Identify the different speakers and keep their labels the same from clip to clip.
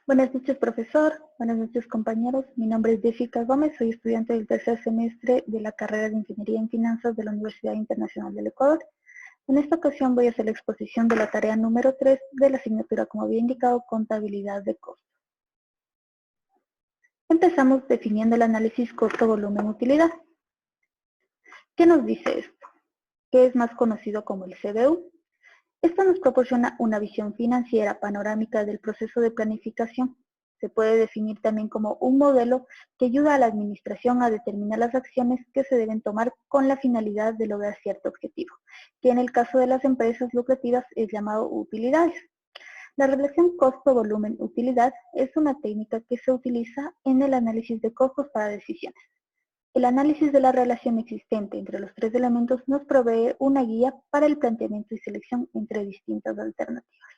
Speaker 1: Buenas noches, profesor. Buenas noches, compañeros. Mi nombre es Jessica Gómez. Soy estudiante del tercer semestre de la carrera de Ingeniería en Finanzas de la Universidad Internacional del Ecuador. En esta ocasión voy a hacer la exposición de la tarea número 3 de la asignatura, como había indicado, Contabilidad de Costos. Empezamos definiendo el análisis costo-volumen-utilidad. ¿Qué nos dice esto? ¿Qué es más conocido como el CBU? Esto nos proporciona una visión financiera panorámica del proceso de planificación. Se puede definir también como un modelo que ayuda a la administración a determinar las acciones que se deben tomar con la finalidad de lograr cierto objetivo, que en el caso de las empresas lucrativas es llamado utilidades. La relación costo-volumen-utilidad es una técnica que se utiliza en el análisis de costos para decisiones. El análisis de la relación existente entre los tres elementos nos provee una guía para el planteamiento y selección entre distintas alternativas.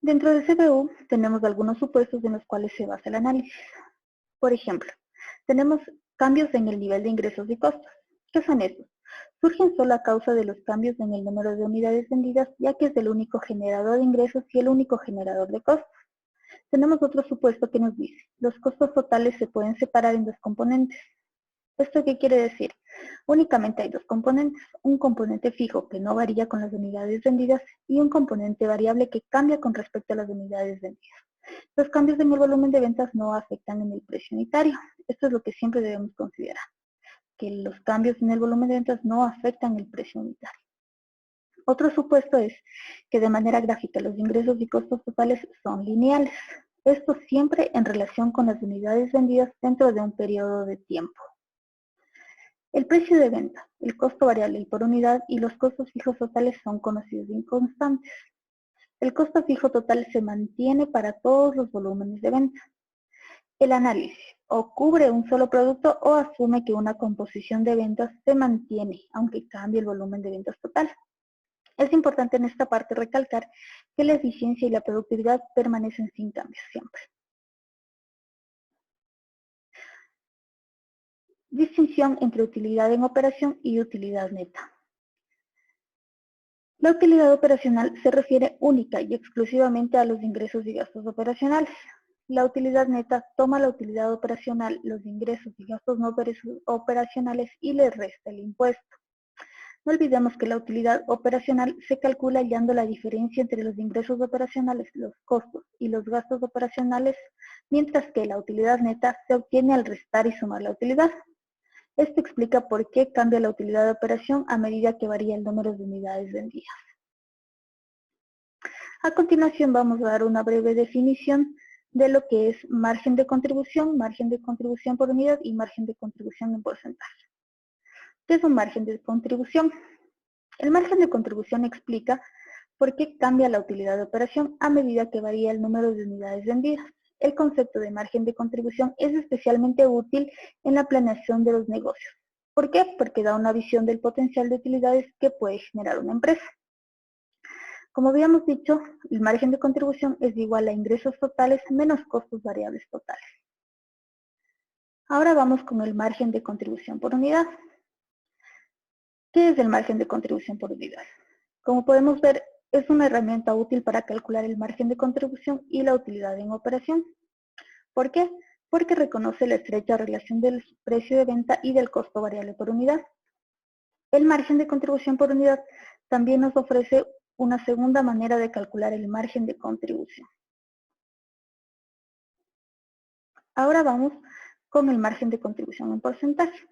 Speaker 1: Dentro de CBU tenemos algunos supuestos en los cuales se basa el análisis. Por ejemplo, tenemos cambios en el nivel de ingresos y costos. ¿Qué son estos? Surgen solo a causa de los cambios en el número de unidades vendidas, ya que es el único generador de ingresos y el único generador de costos. Tenemos otro supuesto que nos dice, los costos totales se pueden separar en dos componentes. ¿Esto qué quiere decir? Únicamente hay dos componentes, un componente fijo que no varía con las unidades vendidas y un componente variable que cambia con respecto a las unidades vendidas. Los cambios en el volumen de ventas no afectan en el precio unitario. Esto es lo que siempre debemos considerar, que los cambios en el volumen de ventas no afectan el precio unitario. Otro supuesto es que de manera gráfica los ingresos y costos totales son lineales. Esto siempre en relación con las unidades vendidas dentro de un periodo de tiempo. El precio de venta, el costo variable por unidad y los costos fijos totales son conocidos y constantes. El costo fijo total se mantiene para todos los volúmenes de venta. El análisis o cubre un solo producto o asume que una composición de ventas se mantiene, aunque cambie el volumen de ventas total. Es importante en esta parte recalcar que la eficiencia y la productividad permanecen sin cambios siempre. Distinción entre utilidad en operación y utilidad neta. La utilidad operacional se refiere única y exclusivamente a los ingresos y gastos operacionales. La utilidad neta toma la utilidad operacional, los ingresos y gastos no operacionales y le resta el impuesto. No olvidemos que la utilidad operacional se calcula hallando la diferencia entre los ingresos operacionales, los costos y los gastos operacionales, mientras que la utilidad neta se obtiene al restar y sumar la utilidad. Esto explica por qué cambia la utilidad de operación a medida que varía el número de unidades vendidas. A continuación vamos a dar una breve definición de lo que es margen de contribución por unidad y margen de contribución en porcentaje. ¿Qué es un margen de contribución? El margen de contribución explica por qué cambia la utilidad de operación a medida que varía el número de unidades vendidas. El concepto de margen de contribución es especialmente útil en la planeación de los negocios. ¿Por qué? Porque da una visión del potencial de utilidades que puede generar una empresa. Como habíamos dicho, el margen de contribución es igual a ingresos totales menos costos variables totales. Ahora vamos con el margen de contribución por unidad. ¿Qué es el margen de contribución por unidad? Como podemos ver, es una herramienta útil para calcular el margen de contribución y la utilidad en operación. ¿Por qué? Porque reconoce la estrecha relación del precio de venta y del costo variable por unidad. El margen de contribución por unidad también nos ofrece una segunda manera de calcular el margen de contribución. Ahora vamos con el margen de contribución en porcentaje.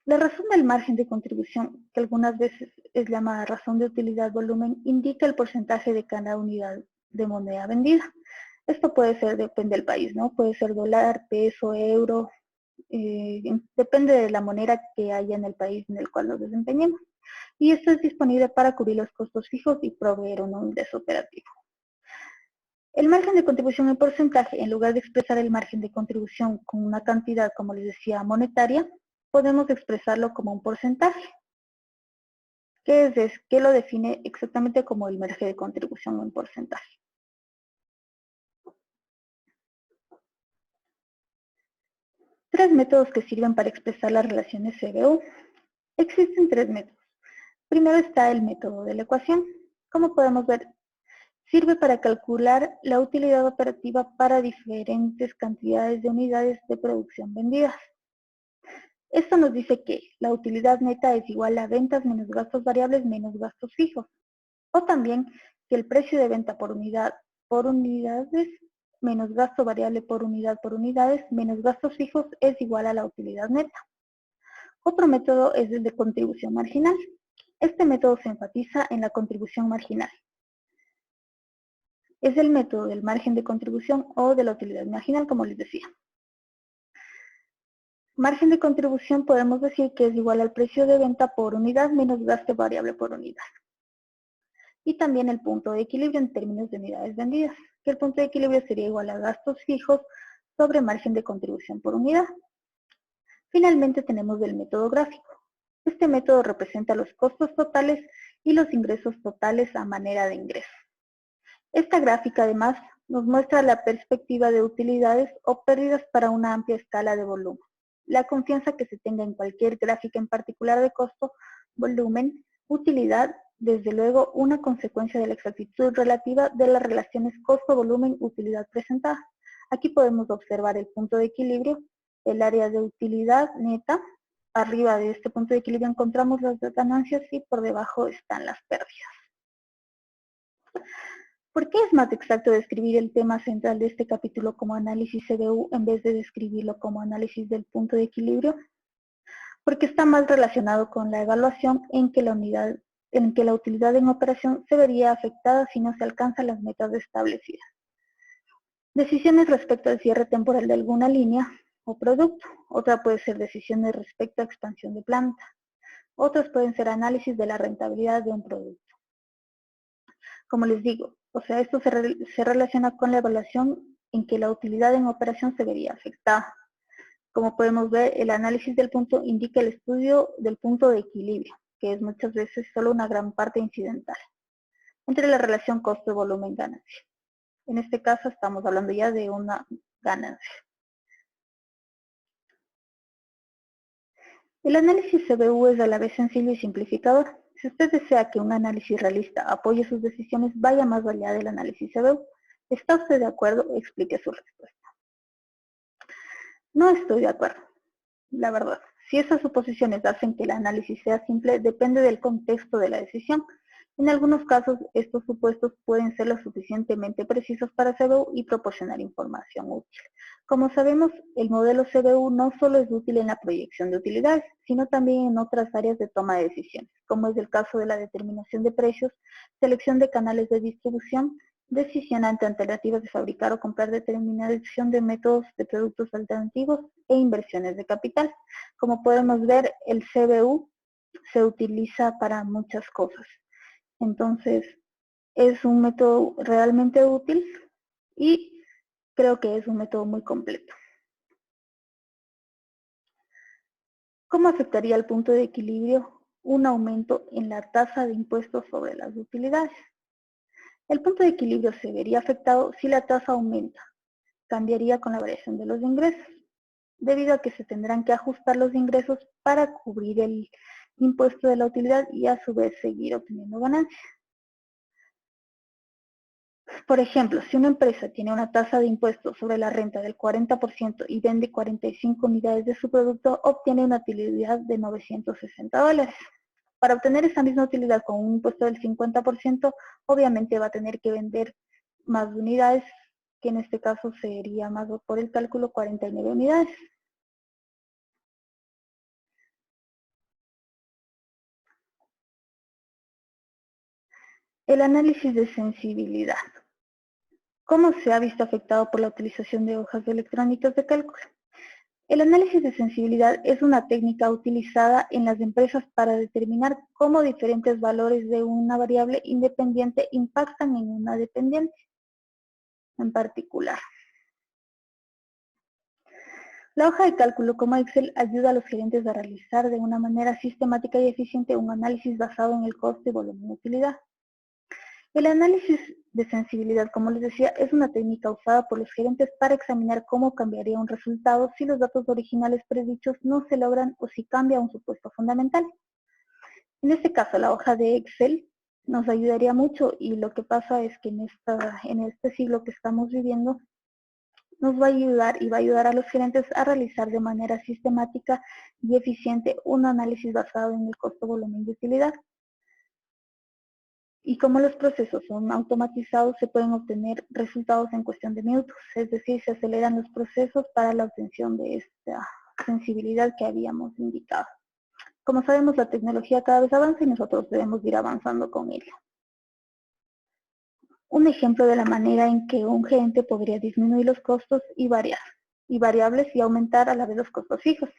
Speaker 1: La razón del margen de contribución, que algunas veces es llamada razón de utilidad volumen, indica el porcentaje de cada unidad de moneda vendida. Esto puede ser, depende del país, ¿no? Puede ser dólar, peso, euro, depende de la moneda que haya en el país en el cual nos desempeñemos. Y esto es disponible para cubrir los costos fijos y proveer un ingreso operativo. El margen de contribución en porcentaje, en lugar de expresar el margen de contribución con una cantidad, como les decía, monetaria, podemos expresarlo como un porcentaje. ¿Qué lo define exactamente como el margen de contribución en porcentaje? Tres métodos que sirven para expresar las relaciones CBU. Existen tres métodos. Primero está el método de la ecuación. Como podemos ver, Sirve para calcular la utilidad operativa para diferentes cantidades de unidades de producción vendidas. Esto nos dice que la utilidad neta es igual a ventas menos gastos variables menos gastos fijos. O también que el precio de venta por unidades menos gasto variable por unidades menos gastos fijos es igual a la utilidad neta. Otro método es el de contribución marginal. Este método se enfatiza en la contribución marginal. Es el método del margen de contribución o de la utilidad marginal, como les decía. Margen de contribución podemos decir que es igual al precio de venta por unidad menos gasto variable por unidad. Y también el punto de equilibrio en términos de unidades vendidas, que el punto de equilibrio sería igual a gastos fijos sobre margen de contribución por unidad. Finalmente tenemos el método gráfico. Este método representa los costos totales y los ingresos totales a manera de ingreso. Esta gráfica además nos muestra la perspectiva de utilidades o pérdidas para una amplia escala de volumen. La confianza que se tenga en cualquier gráfica en particular de costo, volumen, utilidad, desde luego una consecuencia de la exactitud relativa de las relaciones costo-volumen-utilidad presentadas. Aquí podemos observar el punto de equilibrio, el área de utilidad neta. Arriba de este punto de equilibrio encontramos las ganancias y por debajo están las pérdidas. ¿Por qué es más exacto describir el tema central de este capítulo como análisis CBU en vez de describirlo como análisis del punto de equilibrio? Porque está más relacionado con la evaluación en que la utilidad en operación se vería afectada si no se alcanzan las metas establecidas. Decisiones respecto al cierre temporal de alguna línea o producto. Otra puede ser decisiones respecto a expansión de planta. Otras pueden ser análisis de la rentabilidad de un producto. Como les digo, esto se relaciona con la evaluación en que la utilidad en operación se vería afectada. Como podemos ver, el análisis del punto indica el estudio del punto de equilibrio, que es muchas veces solo una gran parte incidental, entre la relación costo-volumen-ganancia. En este caso estamos hablando ya de una ganancia. El análisis CBU es a la vez sencillo y simplificador. Si usted desea que un análisis realista apoye sus decisiones, vaya más allá del análisis CBU. ¿Está usted de acuerdo? Explique su respuesta. No estoy de acuerdo, la verdad. Si esas suposiciones hacen que el análisis sea simple, depende del contexto de la decisión. En algunos casos, estos supuestos pueden ser lo suficientemente precisos para CBU y proporcionar información útil. Como sabemos, el modelo CBU no solo es útil en la proyección de utilidades, sino también en otras áreas de toma de decisiones, como es el caso de la determinación de precios, selección de canales de distribución, decisión ante alternativas de fabricar o comprar, determinación de métodos de productos alternativos e inversiones de capital. Como podemos ver, el CBU se utiliza para muchas cosas. Entonces, es un método realmente útil y creo que es un método muy completo. ¿Cómo afectaría al punto de equilibrio un aumento en la tasa de impuestos sobre las utilidades? El punto de equilibrio se vería afectado si la tasa aumenta. Cambiaría con la variación de los ingresos, debido a que se tendrán que ajustar los ingresos para cubrir el impuesto de la utilidad y a su vez seguir obteniendo ganancias. Por ejemplo, si una empresa tiene una tasa de impuestos sobre la renta del 40% y vende 45 unidades de su producto, obtiene una utilidad de $960. Para obtener esa misma utilidad con un impuesto del 50%, obviamente va a tener que vender más unidades, que en este caso sería más por el cálculo 49 unidades. El análisis de sensibilidad. ¿Cómo se ha visto afectado por la utilización de hojas electrónicas de cálculo? El análisis de sensibilidad es una técnica utilizada en las empresas para determinar cómo diferentes valores de una variable independiente impactan en una dependiente en particular. La hoja de cálculo como Excel ayuda a los gerentes a realizar de una manera sistemática y eficiente un análisis basado en el coste, volumen y utilidad. El análisis de sensibilidad, como les decía, es una técnica usada por los gerentes para examinar cómo cambiaría un resultado si los datos originales predichos no se logran o si cambia un supuesto fundamental. En este caso, la hoja de Excel Nos ayudaría mucho y lo que pasa es que en este siglo que estamos viviendo nos va a ayudar y va a ayudar a los gerentes a realizar de manera sistemática y eficiente un análisis basado en el costo, volumen y utilidad. Y como los procesos son automatizados, se pueden obtener resultados en cuestión de minutos, es decir, se aceleran los procesos para la obtención de esta sensibilidad que habíamos indicado. Como sabemos, la tecnología cada vez avanza y nosotros debemos ir avanzando con ella. Un ejemplo de la manera en que un gerente podría disminuir los costos y variables y aumentar a la vez los costos fijos.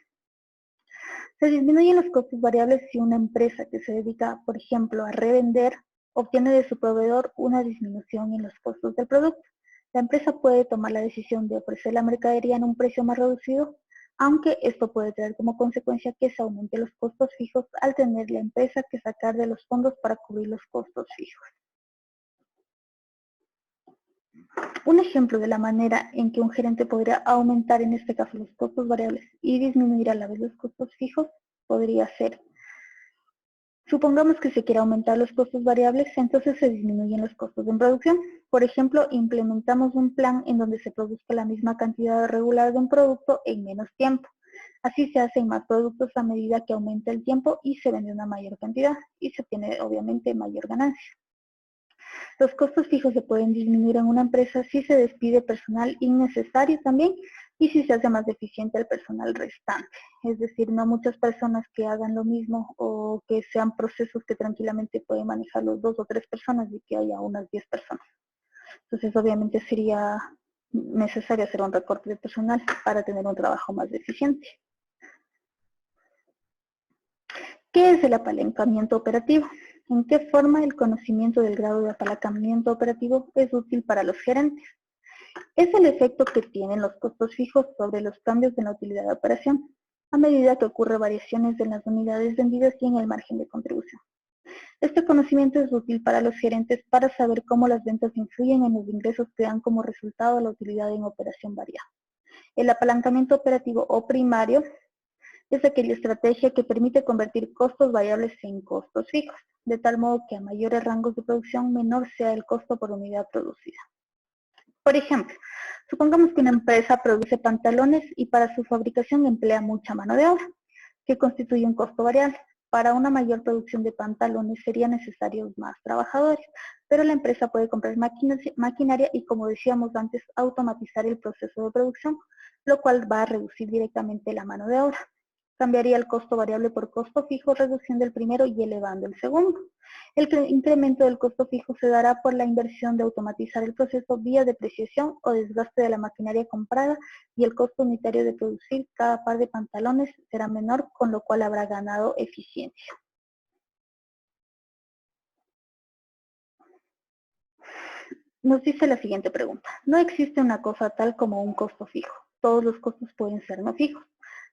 Speaker 1: Se disminuyen los costos variables si una empresa que se dedica, por ejemplo, a revender, obtiene de su proveedor una disminución en los costos del producto. La empresa puede tomar la decisión de ofrecer la mercadería en un precio más reducido, aunque esto puede traer como consecuencia que se aumenten los costos fijos al tener la empresa que sacar de los fondos para cubrir los costos fijos. Un ejemplo de la manera en que un gerente podría aumentar en este caso los costos variables y disminuir a la vez los costos fijos podría ser: supongamos que se quiere aumentar los costos variables, entonces se disminuyen los costos de producción. Por ejemplo, implementamos un plan en donde se produzca la misma cantidad regular de un producto en menos tiempo. Así se hacen más productos a medida que aumenta el tiempo y se vende una mayor cantidad y se tiene obviamente mayor ganancia. Los costos fijos se pueden disminuir en una empresa si se despide personal innecesario también y si se hace más eficiente el personal restante. Es decir, no muchas personas que hagan lo mismo o que sean procesos que tranquilamente pueden manejar los 2 o 3 personas y que haya unas 10 personas. Entonces, obviamente sería necesario hacer un recorte de personal para tener un trabajo más eficiente. ¿Qué es el apalancamiento operativo? ¿En qué forma el conocimiento del grado de apalancamiento operativo es útil para los gerentes? Es el efecto que tienen los costos fijos sobre los cambios en la utilidad de operación, a medida que ocurren variaciones en las unidades vendidas y en el margen de contribución. Este conocimiento es útil para los gerentes para saber cómo las ventas influyen en los ingresos que dan como resultado la utilidad en operación variable. El apalancamiento operativo o primario es aquella estrategia que permite convertir costos variables en costos fijos, de tal modo que a mayores rangos de producción menor sea el costo por unidad producida. Por ejemplo, supongamos que una empresa produce pantalones y para su fabricación emplea mucha mano de obra, que constituye un costo variable. Para una mayor producción de pantalones serían necesarios más trabajadores, pero la empresa puede comprar maquinaria y, como decíamos antes, automatizar el proceso de producción, lo cual va a reducir directamente la mano de obra. Cambiaría el costo variable por costo fijo, reduciendo el primero y elevando el segundo. El incremento del costo fijo se dará por la inversión de automatizar el proceso vía depreciación o desgaste de la maquinaria comprada, y el costo unitario de producir cada par de pantalones será menor, con lo cual habrá ganado eficiencia. Nos dice la siguiente pregunta: no existe una cosa tal como un costo fijo. Todos los costos pueden ser no fijos,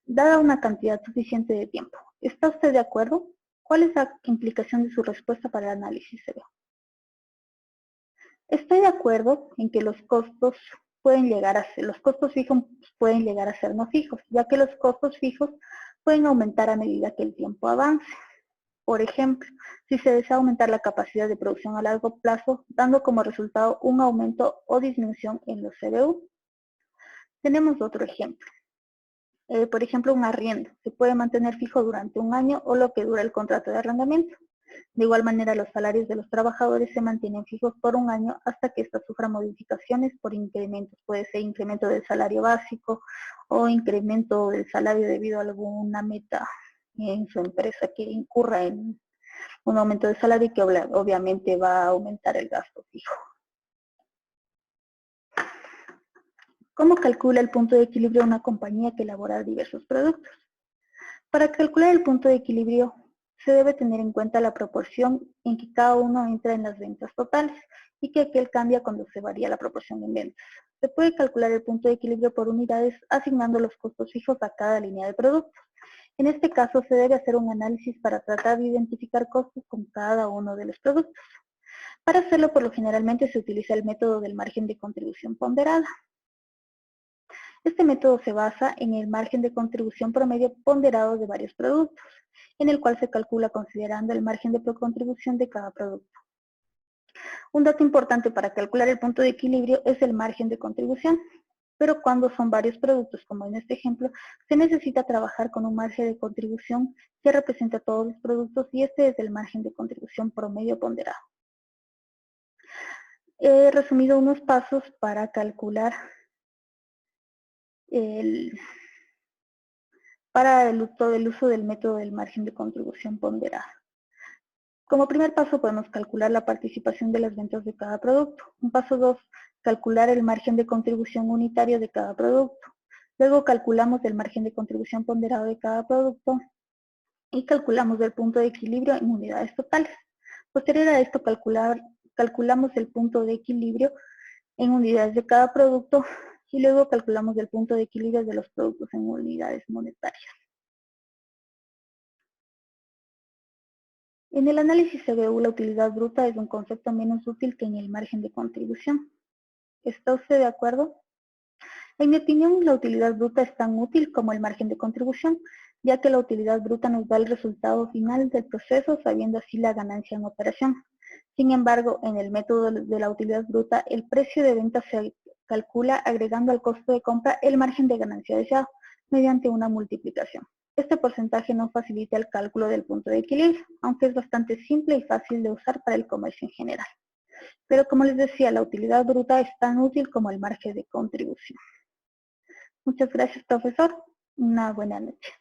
Speaker 1: dada una cantidad suficiente de tiempo. ¿Está usted de acuerdo? ¿Cuál es la implicación de su respuesta para el análisis CBO? Estoy de acuerdo en que los costos fijos pueden llegar a ser no fijos, ya que los costos fijos pueden aumentar a medida que el tiempo avance. Por ejemplo, si se desea aumentar la capacidad de producción a largo plazo, dando como resultado un aumento o disminución en los CBU. Tenemos otro ejemplo. Por ejemplo, un arriendo se puede mantener fijo durante un año o lo que dura el contrato de arrendamiento. De igual manera, los salarios de los trabajadores se mantienen fijos por un año hasta que ésta sufra modificaciones por incrementos. Puede ser incremento del salario básico o incremento del salario debido a alguna meta en su empresa que incurra en un aumento de salario y que obviamente va a aumentar el gasto fijo. ¿Cómo calcula el punto de equilibrio una compañía que elabora diversos productos? Para calcular el punto de equilibrio se debe tener en cuenta la proporción en que cada uno entra en las ventas totales y que aquel cambia cuando se varía la proporción en ventas. Se puede calcular el punto de equilibrio por unidades asignando los costos fijos a cada línea de productos. En este caso se debe hacer un análisis para tratar de identificar costos con cada uno de los productos. Para hacerlo, por lo generalmente se utiliza el método del margen de contribución ponderada. Este método se basa en el margen de contribución promedio ponderado de varios productos, en el cual se calcula considerando el margen de contribución de cada producto. Un dato importante para calcular el punto de equilibrio es el margen de contribución, pero cuando son varios productos, como en este ejemplo, se necesita trabajar con un margen de contribución que representa todos los productos y este es el margen de contribución promedio ponderado. He resumido unos pasos para calcular para el uso del método del margen de contribución ponderado. Como primer paso podemos calcular la participación de las ventas de cada producto. Un paso 2, calcular el margen de contribución unitario de cada producto. Luego calculamos el margen de contribución ponderado de cada producto y calculamos el punto de equilibrio en unidades totales. Posterior a esto calculamos el punto de equilibrio en unidades de cada producto y luego calculamos el punto de equilibrio de los productos en unidades monetarias. En el análisis CBU, la utilidad bruta es un concepto menos útil que en el margen de contribución. ¿Está usted de acuerdo? En mi opinión, la utilidad bruta es tan útil como el margen de contribución, ya que la utilidad bruta nos da el resultado final del proceso, sabiendo así la ganancia en operación. Sin embargo, en el método de la utilidad bruta, el precio de venta se calcula agregando al costo de compra el margen de ganancia deseado, mediante una multiplicación. Este porcentaje no facilita el cálculo del punto de equilibrio, aunque es bastante simple y fácil de usar para el comercio en general. Pero como les decía, la utilidad bruta es tan útil como el margen de contribución. Muchas gracias, profesor. Una buena noche.